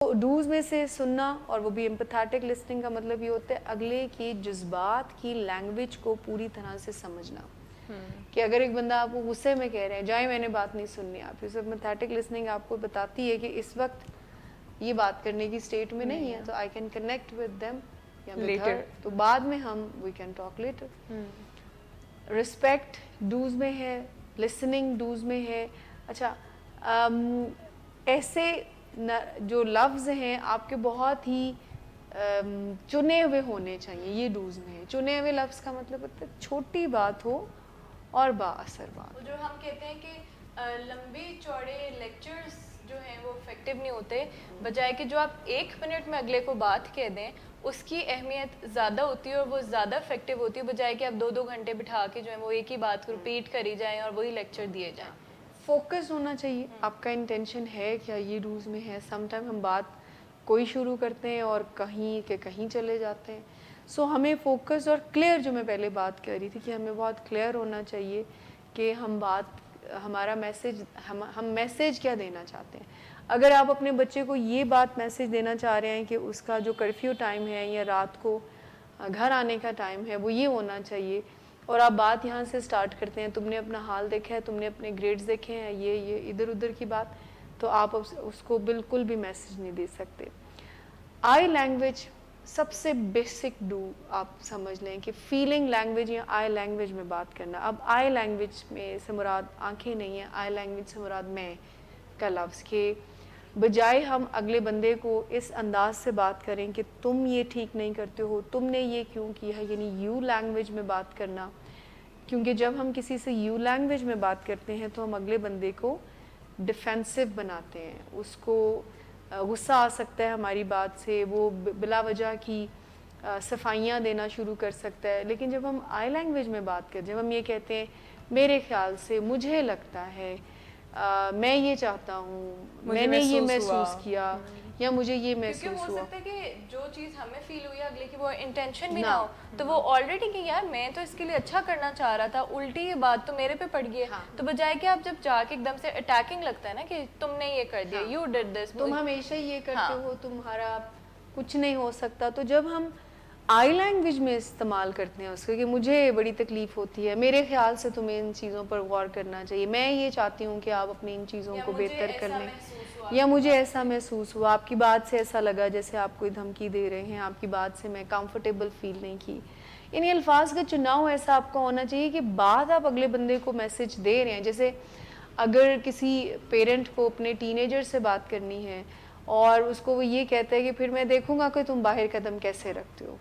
Dose میں سے سننا اور وہ بھی ایمپیتھیٹک لسننگ کا مطلب یہ ہوتا ہے اگلے کے جذبات کی لینگویج کو پوری طرح سے سمجھنا. کہ اگر ایک بندہ آپ کو غصے میں کہہ رہے ہیں جائیں میں نے بات نہیں سننی آپ کی, ایمپیتھیٹک لسننگ آپ کو بتاتی ہے کہ اس وقت یہ بات کرنے کی اسٹیٹ میں نہیں ہے, تو I can connect with them یا ود ہر, تو بعد میں ہم we can talk later. Respect ڈوز میں ہے, لسننگ ڈوز میں ہے. اچھا ایسے جو لفظ ہیں آپ کے بہت ہی چنے ہوئے ہونے چاہیے, یہ ڈوز میں ہے. چنے ہوئے لفظ کا مطلب ہوتا ہے چھوٹی بات ہو اور با اثر بات. جو ہم کہتے ہیں کہ لمبے چوڑے لیکچرز جو ہیں وہ افیکٹو نہیں ہوتے, بجائے کہ جو آپ 1 منٹ میں اگلے کو بات کہہ دیں اس کی اہمیت زیادہ ہوتی ہے اور وہ زیادہ افیکٹو ہوتی ہے, بجائے کہ آپ 2 گھنٹے بٹھا کے جو ہے وہ ایک ہی بات کو رپیٹ کری جائیں اور وہی لیکچر دیے جائیں. فوکس ہونا چاہیے, آپ کا انٹینشن ہے کیا یہ ڈوز میں ہے. سم ٹائم ہم بات کوئی شروع کرتے ہیں اور کہیں کے کہیں چلے جاتے ہیں. سو ہمیں فوکس اور کلیئر, جو میں پہلے بات کر رہی تھی کہ ہمیں بہت کلیئر ہونا چاہیے کہ ہم ہمارا میسیج, ہم میسیج کیا دینا چاہتے ہیں. اگر آپ اپنے بچے کو یہ بات میسیج دینا چاہ رہے ہیں کہ اس کا جو کرفیو ٹائم ہے یا رات کو گھر آنے کا ٹائم ہے وہ یہ ہونا چاہیے, اور آپ بات یہاں سے سٹارٹ کرتے ہیں تم نے اپنا حال دیکھا ہے, تم نے اپنے گریڈز دیکھے ہیں, یہ ادھر ادھر کی بات, تو آپ اس کو بالکل بھی میسیج نہیں دے سکتے. آئی لینگویج سب سے بیسک ڈو آپ سمجھ لیں کہ فیلنگ لینگویج یا آئی لینگویج میں بات کرنا. اب آئی لینگویج میں سے مراد آنکھیں نہیں ہیں, آئی لینگویج سے مراد میں کا لفظ, کہ بجائے ہم اگلے بندے کو اس انداز سے بات کریں کہ تم یہ ٹھیک نہیں کرتے ہو, تم نے یہ کیوں کیا ہے, یعنی یو لینگویج میں بات کرنا. کیونکہ جب ہم کسی سے یو لینگویج میں بات کرتے ہیں تو ہم اگلے بندے کو ڈیفینسو بناتے ہیں, اس کو غصہ آ سکتا ہے ہماری بات سے, وہ بلا وجہ کی صفائیاں دینا شروع کر سکتا ہے. لیکن جب ہم آئی لینگویج میں بات کریں, جب ہم یہ کہتے ہیں میرے خیال سے, مجھے لگتا ہے, میں یہ چاہتا ہوں, میں نے یہ محسوس کیا, یا مجھے یہ محسوس ہوا. کیونکہ ہو سکتا ہے کہ جو چیز ہمیں فیل ہوئی ہے اگلے کی وہ انٹینشن بھی نہ ہو, تو وہ آلریڈی کہ یار میں تو اس کے لیے اچھا کرنا چاہ رہا تھا, الٹی یہ بات تو میرے پہ پڑ گئی ہے. تو بجائے کہ آپ جب جا کے ایک دم سے اٹیکنگ لگتا ہے نا کہ تم نے یہ کر دیا, یو ڈڈ دس, تم ہمیشہ یہ کرتے ہو, تمہارا کچھ نہیں ہو سکتا. تو جب ہم آئی لینگویج میں استعمال کرتے ہیں اس کو کہ مجھے بڑی تکلیف ہوتی ہے, میرے خیال سے تمہیں ان چیزوں پر غور کرنا چاہیے, میں یہ چاہتی ہوں کہ آپ اپنی ان چیزوں کو بہتر کر لیں, یا مجھے ایسا محسوس ہوا, آپ کی بات سے ایسا لگا جیسے آپ کوئی دھمکی دے رہے ہیں, آپ کی بات سے میں کمفرٹیبل فیل نہیں کی. یعنی الفاظ کا چناؤ ایسا آپ کا ہونا چاہیے کہ بات آپ اگلے بندے کو میسج دے رہے ہیں. جیسے اگر کسی پیرنٹ کو اپنے ٹین ایجر سے بات کرنی ہے اور اس کو وہ یہ کہتا ہے کہ پھر میں دیکھوں گا کہ تم باہر قدم کیسے رکھتے ہو,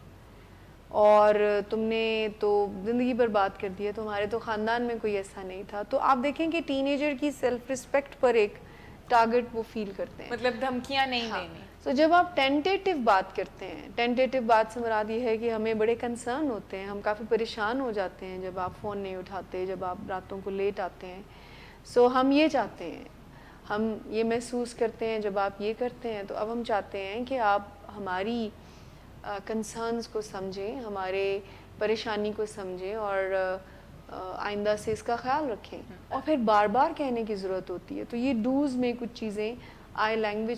اور تم نے تو زندگی پر بات کر دی ہے, تمہارے تو خاندان میں کوئی ایسا نہیں تھا. تو آپ دیکھیں کہ ٹین ایجر کی سیلف رسپیکٹ پر ایک ٹارگٹ وہ فیل کرتے ہیں, مطلب دھمکیاں نہیں دینی. تو جب آپ ٹینٹیٹیو بات کرتے ہیں, ٹینٹیٹیو بات سے مراد یہ ہے کہ ہمیں بڑے کنسرن ہوتے ہیں, ہم کافی پریشان ہو جاتے ہیں جب آپ فون نہیں اٹھاتے, جب آپ راتوں کو لیٹ آتے ہیں. سو ہم یہ چاہتے ہیں, ہم یہ محسوس کرتے ہیں جب آپ یہ کرتے ہیں, تو اب ہم چاہتے ہیں کہ آپ ہماری کنسرنز کو سمجھیں, ہمارے پریشانی کو سمجھیں, اور آئندہ سے اس کا خیال رکھیں. اور پھر بار بار کہنے کی ضرورت ہوتی ہے. تو یہ ڈوز میں کچھ چیزیں آئی لینگویج